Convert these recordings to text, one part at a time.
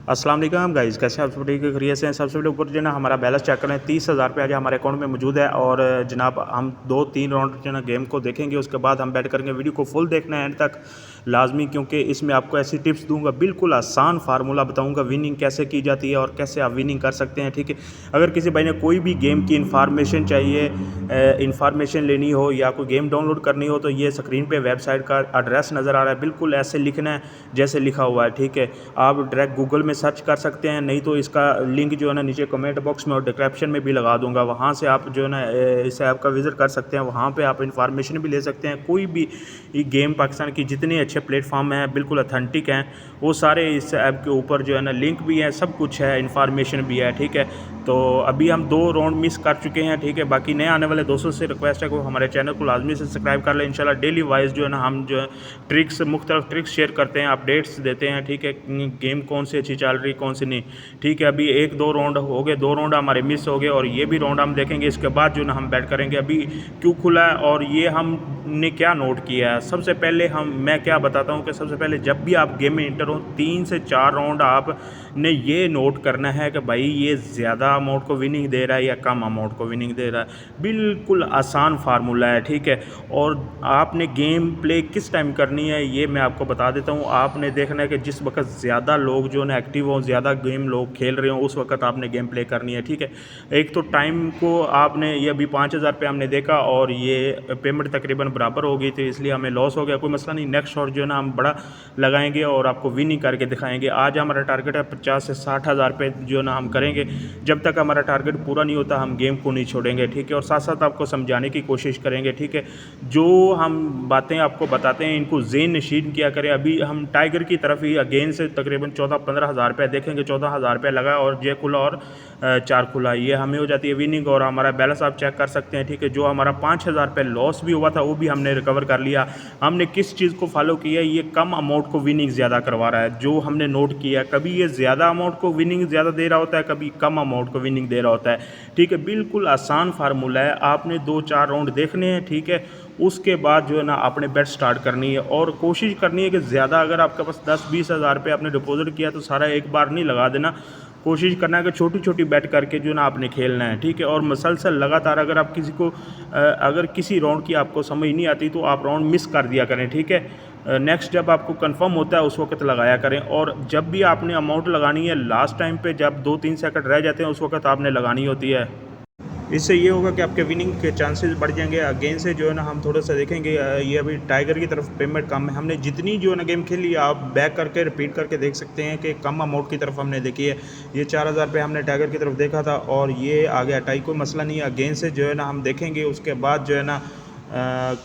अस्सलाम वालेकुम गाइस, कैसे हैं आप सब? ठीक है, खैरियत से हैं? सबसे पहले ऊपर जो है ना हमारा बैलेंस चेक करें। 30,000 रुपये आज हमारे अकाउंट में मौजूद है। और जनाब हम 2-3 राउंड जो है ना गेम को देखेंगे, उसके बाद हम बैट करेंगे। वीडियो को फुल देखना है एंड तक लाजमी, क्योंकि इसमें आपको ऐसी टिप्स दूंगा, बिल्कुल आसान फार्मूला बताऊंगा विनिंग कैसे की जाती है और कैसे आप विनिंग कर सकते हैं। ठीक है, अगर किसी भाई ने कोई भी गेम की इंफॉर्मेशन चाहिए, इंफॉर्मेशन लेनी हो या कोई गेम डाउनलोड करनी हो, तो ये स्क्रीन पे वेबसाइट का एड्रेस नज़र आ रहा है, बिल्कुल ऐसे लिखना है जैसे लिखा हुआ है। ठीक है, आप डायरेक्ट गूगल में सर्च कर सकते हैं, नहीं तो इसका लिंक जो है ना नीचे कमेंट बॉक्स में और डिस्क्रिप्शन में भी लगा दूंगा। वहाँ से आप जो है ना इस ऐप का विज़िट कर सकते हैं। वहाँ पे आप इंफॉर्मेशन भी ले सकते हैं। कोई भी गेम पाकिस्तान की जितने अच्छे प्लेटफॉर्म हैं बिल्कुल अथेंटिक हैं, वो सारे इस ऐप के ऊपर जो है ना लिंक भी है, सब कुछ है, इंफॉर्मेशन भी है। ठीक है, तो अभी हम 2 राउंड मिस कर चुके हैं। ठीक है, बाकी नए आने वाले दोस्तों से रिक्वेस्ट है कि वो हमारे चैनल को लाजमी से सब्सक्राइब कर लें। इंशाल्लाह डेली वाइज जो है ना हम जो है ट्रिक्स, मुख्तलिफ ट्रिक्स शेयर करते हैं, अपडेट्स देते हैं। ठीक है, गेम कौन सी अच्छी चल रही, कौन सी नहीं। ठीक है, अभी 1-2 राउंड हो गए, 2 राउंड हमारे मिस हो गए और ये भी राउंड हम देखेंगे। इसके बाद जो ना हम बैट करेंगे। अभी क्यों खुला है और ये हमने क्या नोट किया है, सबसे पहले मैं क्या बताता हूँ कि सबसे पहले जब भी आप गेम में इंटर हो, 3 से 4 राउंड आपने ये नोट करना है कि भाई ये ज़्यादा अमाउंट को विनिंग दे रहा है या कम अमाउंट को विनिंग दे रहा है। बिल्कुल आसान फार्मूला है। ठीक है, और आपने गेम प्ले किस टाइम करनी है ये मैं आपको बता देता हूँ। आपने देखना है कि जिस वक्त ज़्यादा लोग जो है एक्टिव हों, ज़्यादा गेम लोग खेल रहे हों, उस वक्त आपने गेम प्ले करनी है। ठीक है, एक तो टाइम को आपने, ये अभी 5,000 रुपये हमने देखा और ये पेमेंट तकरीबन बराबर हो गई थी, इसलिए हमें लॉस हो गया। कोई मसला नहीं, नेक्स्ट शॉट जो है ना हम बड़ा लगाएंगे और आपको विनिंग करके दिखाएंगे। आज हमारा टारगेट है 50 से 60,000 रुपये जो है ना हम करेंगे। जब तक हमारा टारगेट पूरा नहीं होता हम गेम को नहीं छोड़ेंगे। ठीक है, और साथ साथ आपको समझाने की कोशिश करेंगे। ठीक है, जो हम बातें आपको बताते हैं इनको ज़हन नशीन किया करें। अभी हम टाइगर की तरफ ही अगेन से तकरीबन 14-15 हज़ार रुपये देखेंगे। 14,000 रुपये लगा और जे खुला और 4 खुला, ये हमें हो जाती है विनिंग और हमारा बैलेंस आप चेक कर सकते हैं। ठीक है, जो हमारा 5,000 रुपये लॉस भी हुआ था वो भी हमने रिकवर कर लिया। हमने किस चीज़ को फॉलो किया, ये कम अमाउंट को विनिंग ज़्यादा करवा रहा है। जो हमने नोट किया, कभी ये ज़्यादा अमाउंट को विनिंग ज़्यादा दे रहा होता है, कभी कम अमाउंट को विनिंग दे रहा होता है। ठीक है, बिल्कुल आसान फार्मूला है। आपने 2-4 राउंड देखने हैं। ठीक है, उसके बाद जो है ना आपने बेट स्टार्ट करनी है और कोशिश करनी है कि ज़्यादा, अगर आपके पास 10-20 हज़ार रुपये आपने डिपॉजिट किया तो सारा एक बार नहीं लगा देना। कोशिश करना है कि छोटी छोटी बेट करके जो है ना आपने खेलना है। ठीक है, और मसलसल लगातार, अगर आप किसी को अगर किसी राउंड की आपको समझ नहीं आती तो आप राउंड मिस कर दिया करें। ठीक है, नेक्स्ट जब आपको कंफर्म होता है उस वक्त लगाया करें। और जब भी आपने अमाउंट लगानी है, लास्ट टाइम पे जब 2-3 सेकंड रह जाते हैं उस वक्त आपने लगानी होती है। इससे ये होगा कि आपके विनिंग के चांसेस बढ़ जाएंगे। अगेन से जो है ना हम थोड़ा सा देखेंगे, ये अभी टाइगर की तरफ पेमेंट कम है। हमने जितनी जो है ना गेम खेली, आप बैक करके रिपीट करके देख सकते हैं कि कम अमाउंट की तरफ हमने देखी है। ये 4,000 रुपये हमने टाइगर की तरफ देखा था और ये आ गया टाई, कोई मसला नहीं है। अगेन से जो है ना हम देखेंगे, उसके बाद जो है ना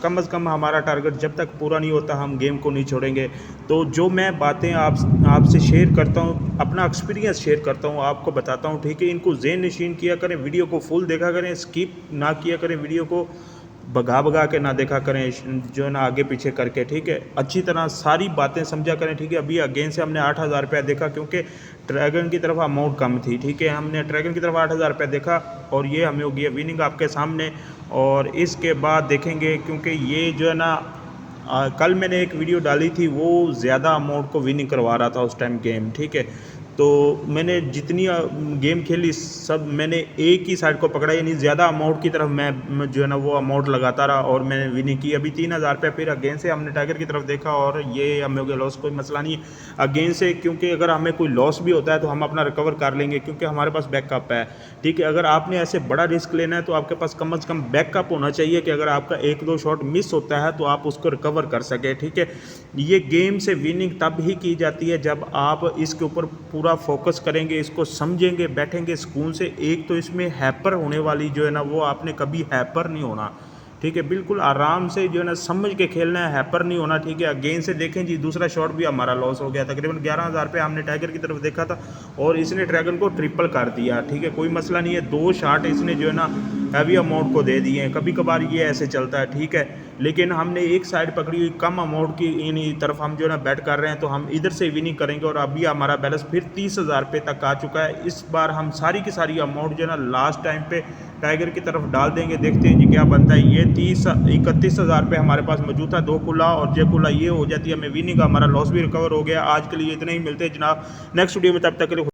कम अज़ कम हमारा टारगेट जब तक पूरा नहीं होता हम गेम को नहीं छोड़ेंगे। तो जो मैं बातें आपसे शेयर करता हूँ, अपना एक्सपीरियंस शेयर करता हूँ, आपको बताता हूँ। ठीक है, इनको ज़हन नशीन किया करें, वीडियो को फुल देखा करें, स्किप ना किया करें, वीडियो को भगा भगा के ना देखा करें, जो है ना आगे पीछे करके। ठीक है, अच्छी तरह सारी बातें समझा करें। ठीक है, अभी अगेन से हमने 8,000 रुपया देखा क्योंकि ड्रैगन की तरफ अमाउंट कम थी। ठीक है, हमने ड्रैगन की तरफ 8,000 रुपया देखा और ये हमें हो गया विनिंग आपके सामने। और इसके बाद देखेंगे, क्योंकि ये जो है ना कल मैंने एक वीडियो डाली थी, वो ज़्यादा अमाउंट को विनिंग करवा रहा था उस टाइम गेम। ठीक है, तो मैंने जितनी गेम खेली सब मैंने एक ही साइड को पकड़ा, यानी ज़्यादा अमाउंट की तरफ मैं जो है ना वो अमाउंट लगाता रहा और मैंने विनिंग की। अभी 3,000 रुपये फिर अगेन से हमने टाइगर की तरफ देखा और ये हमें हो गया लॉस, कोई मसला नहीं अगेन से, क्योंकि अगर हमें कोई लॉस भी होता है तो हम अपना रिकवर कर लेंगे क्योंकि हमारे पास बैकअप है। ठीक है, अगर आपने ऐसे बड़ा रिस्क लेना है तो आपके पास कम से कम बैकअप होना चाहिए कि अगर आपका 1-2 शॉट मिस होता है तो आप उसको रिकवर कर सके। ठीक है, ये गेम से विनिंग तब ही की जाती है जब आप इसके ऊपर पूरा फोकस करेंगे, इसको समझेंगे, बैठेंगे सुकून से। एक तो इसमें हैपर होने वाली जो है ना, वो आपने कभी हैपर नहीं होना। ठीक है, बिल्कुल आराम से जो है ना समझ के खेलना है, हैपर नहीं होना। ठीक है, अगेन से देखें जी, दूसरा शॉट भी हमारा लॉस हो गया। तकरीबन 11,000 रुपये हमने टाइगर की तरफ देखा था और इसने ड्रैगन को ट्रिपल कर दिया। ठीक है, कोई मसला नहीं है, 2 शॉट इसने जो है ना हैवी अमाउंट को दे दिए हैं। कभी कभार ये ऐसे चलता है, ठीक है, लेकिन हमने एक साइड पकड़ी हुई कम अमाउंट की इन तरफ हम जो है ना बैट कर रहे हैं, तो हम इधर से विनिंग करेंगे और अभी हमारा बैलेंस फिर 30,000 रुपये तक आ चुका है। इस बार हम सारी की सारी अमाउंट जो है ना लास्ट टाइम पे टाइगर की तरफ डाल देंगे, देखते हैं जी क्या बनता है। ये 31,000 रुपये हमारे पास मौजूद था, 2 खुला और जे खुला ये हो जाती है हमें विनिंग, हमारा लॉस भी रिकवर हो गया। आज के लिए इतना ही, मिलते हैं जनाब नेक्स्ट वीडियो में, तब तक के लिए।